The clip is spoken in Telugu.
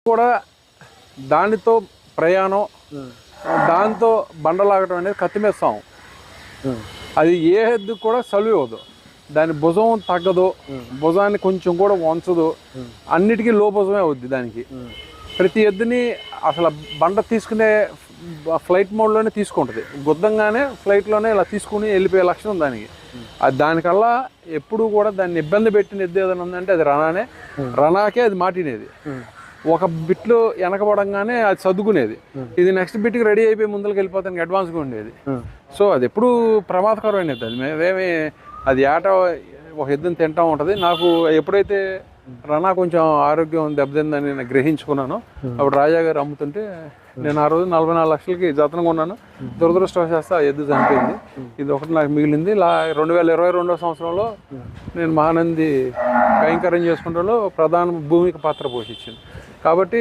కూడా దానితో ప్రయాణం, దాంతో బండలాగటం అనేది కత్తిమేస్తాం. అది ఏ ఎద్దు కూడా సలువు ఇవ్వదు, దాని భుజం తగ్గదు, భుజాన్ని కొంచెం కూడా వంచదు, అన్నిటికీ లో భుజమే అవుద్ది దానికి. ప్రతి ఎద్దుని అసలు బండ తీసుకునే ఫ్లైట్ మోడ్లోనే తీసుకుంటుంది, గుద్దంగానే ఫ్లైట్లోనే ఇలా తీసుకుని వెళ్ళిపోయే లక్షణం దానికి. అది దానికల్లా ఎప్పుడు కూడా దాన్ని ఇబ్బంది పెట్టిన ఎద్దు ఏదైనా ఉందంటే అది రనానే. రనాకే అది మాటినేది. ఒక బిట్లు వెనకబడంగానే అది సర్దుకునేది. ఇది నెక్స్ట్ బిట్కి రెడీ అయిపోయి ముందుకు వెళ్ళిపోతానికి అడ్వాన్స్గా ఉండేది. సో అది ఎప్పుడు ప్రమాదకరమైనది. అది మేమేమి అది ఏట ఒక ఎద్దుని తింటూ ఉంటుంది. నాకు ఎప్పుడైతే రనా కొంచెం ఆరోగ్యం దెబ్బతిందని నేను గ్రహించుకున్నాను, అప్పుడు రాజా గారు అమ్ముతుంటే నేను ఆ రోజు 44 లక్షలకి జతను కొన్నాను. దురదృష్టవశాస్తు ఆ ఎద్దు చనిపోయింది. ఇది ఒకటి నాకు మిగిలింది. 2022 సంవత్సరంలో నేను మహానంది కైంకర్యం చేసుకుంటలో ప్రధాన భూమిక పాత్ర పోషించింది. కాబట్టి